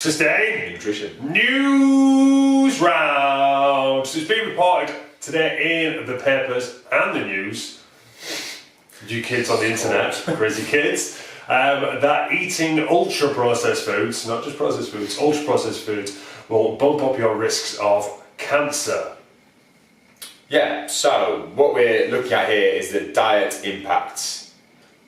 Sustain nutrition. News round. So it's been reported today in the papers and the news, you kids on the internet, crazy kids, that eating ultra processed foods, not just processed foods, ultra processed foods, will bump up your risks of cancer. Yeah, so what we're looking at here is that diet impacts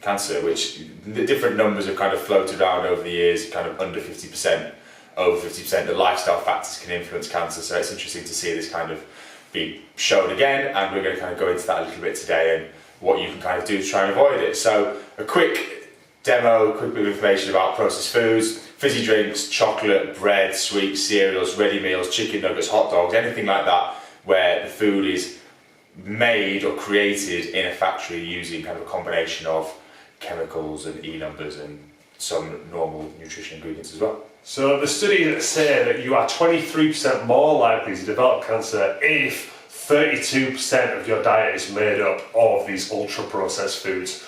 cancer, which the different numbers have kind of floated around over the years, kind of under 50%, over 50%. The lifestyle factors can influence cancer, so it's interesting to see this kind of be shown again, and we're going to kind of go into that a little bit today and what you can kind of do to try and avoid it. So a quick demo, quick bit of information about processed foods: fizzy drinks, chocolate, bread, sweets, cereals, ready meals, chicken nuggets, hot dogs, anything like that where the food is made or created in a factory using kind of a combination of chemicals and E numbers and some normal nutrition ingredients as well. So the studies say that you are 23% more likely to develop cancer if 32% of your diet is made up of these ultra processed foods,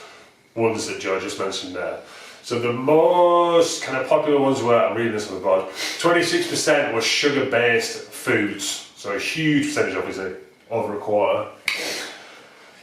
ones that Joe just mentioned there. So the most kind of popular ones were, I'm reading this on the board, 26% was sugar-based foods, so a huge percentage, obviously, over a quarter.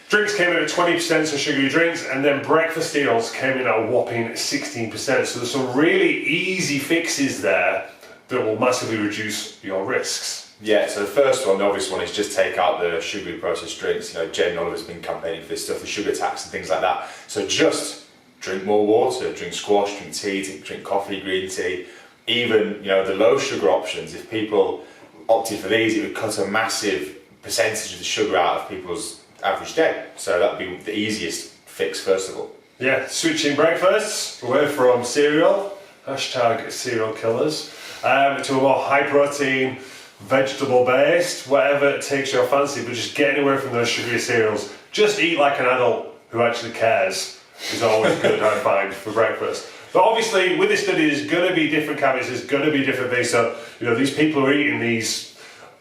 Drinks came in at 20%, so sugary drinks, and then breakfast cereals came in at a whopping 16%. So there's some really easy fixes there that will massively reduce your risks. Yeah, so the first one, the obvious one, is just take out the sugary processed drinks. You know, Jen Oliver's been campaigning for this stuff, the sugar tax and things like that. So just drink more water, drink squash, drink tea, drink coffee, green tea. Even, you know, the low sugar options, if people opted for these, it would cut a massive percentage of the sugar out of people's average day. So that'd be the easiest fix, first of all. Yeah, switching breakfasts away from cereal, hashtag cereal killers, to a more high protein, vegetable based, whatever takes your fancy, but just getting away from those sugary cereals. Just eat like an adult who actually cares is always good, I find, for breakfast. But obviously with this study there's going to be different caveats, there's going to be different things. So, you know, these people who are eating these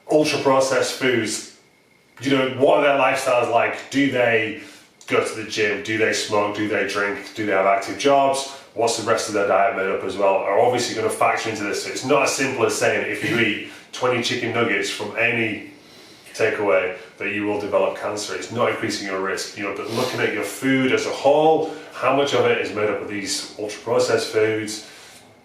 ultra processed foods, you know, what are their lifestyles like? Do they go to the gym? Do they smoke? Do they drink? Do they have active jobs? What's the rest of their diet made up as well? Are obviously going to factor into this. So it's not as simple as saying if you eat 20 chicken nuggets from any takeaway that you will develop cancer. It's not increasing your risk. You know, but looking at your food as a whole, how much of it is made up of these ultra processed foods?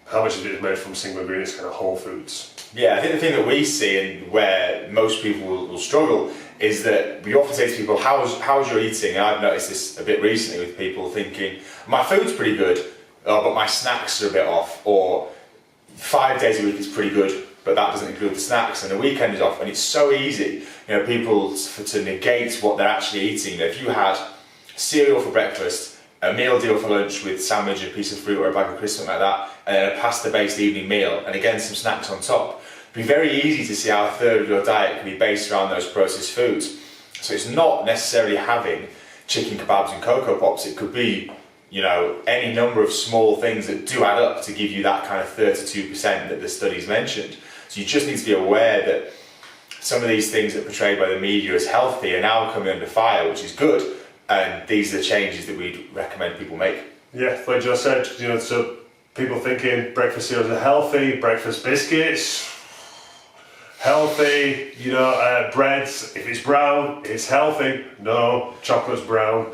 How much of it is made from single ingredients, kind of whole foods? Yeah, I think the thing that we see and where most people will struggle is that we often say to people, how's your eating? And I've noticed this a bit recently with people thinking, my food's pretty good, but my snacks are a bit off, or 5 days a week is pretty good, but that doesn't include the snacks, and the weekend is off. And it's so easy, you know, people to negate what they're actually eating. You know, if you had cereal for breakfast, a meal deal for lunch with sandwich, a piece of fruit or a bag of crisps, something like that, and then a pasta-based evening meal, and again some snacks on top, it'd be very easy to see how a third of your diet can be based around those processed foods. So it's not necessarily having chicken kebabs and Cocoa Pops. It could be, you know, any number of small things that do add up to give you that kind of 32% that the studies mentioned. So you just need to be aware that some of these things that are portrayed by the media as healthy are now coming under fire, which is good, and these are the changes that we'd recommend people make. Yeah, like Joe said, you know, so people thinking breakfast cereals are healthy, breakfast biscuits, healthy, you know, breads, if it's brown, it's healthy. No, chocolate's brown.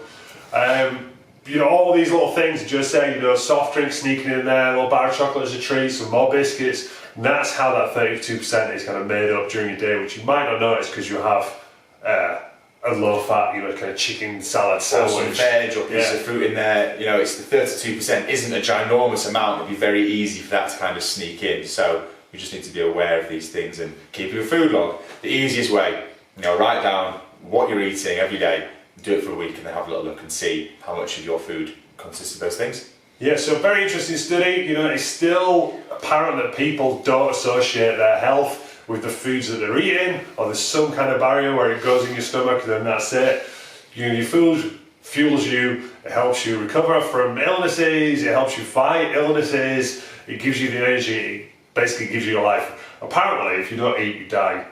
You know, all these little things, just saying, you know, soft drinks sneaking in there, a little bar of chocolate as a treat, some more biscuits, and that's how that 32% is kind of made up during your day, which you might not notice because you have a low-fat, you know, kind of chicken salad sandwich. Or some veg or piece of fruit in there. You know, it's the 32% isn't a ginormous amount. It'd be very easy for that to kind of sneak in. So we just need to be aware of these things and keep your food log. The easiest way, you know, write down what you're eating every day, do it for a week, and then have a little look and see how much of your food consists of those things. Yeah, so very interesting study. You know, it's still apparent that people don't associate their health with the foods that they're eating, or there's some kind of barrier where it goes in your stomach and then that's it. You know, your food fuels you, it helps you recover from illnesses, it helps you fight illnesses, it gives you the energy, it basically gives you your life. Apparently, if you don't eat, you die.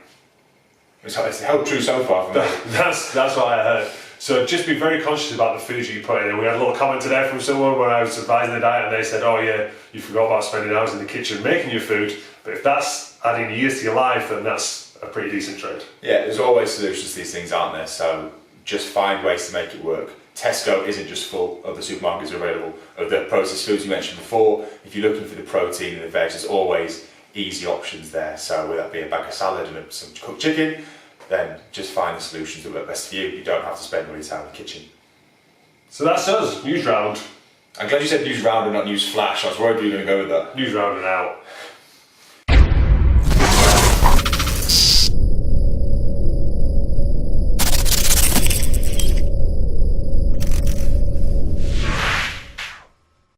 It's held true so far for me. That's what I heard. So just be very conscious about the foods you put in. And we had a little comment today from someone when I was advising the diet, and they said, oh yeah, you forgot about spending hours in the kitchen making your food, but if that's adding years to your life, then that's a pretty decent trade. Yeah, there's always solutions to these things, aren't there? So just find ways to make it work. Tesco isn't just full of the supermarkets are available of the processed foods you mentioned before. If you're looking for the protein and the veg, there's always easy options there. So whether that be a bag of salad and some cooked chicken, then just find the solutions that work best for you. You don't have to spend all your time in the kitchen. So that's us, news round. I'm glad you said news round and not news flash. I was worried you were going to go with that. News round and out.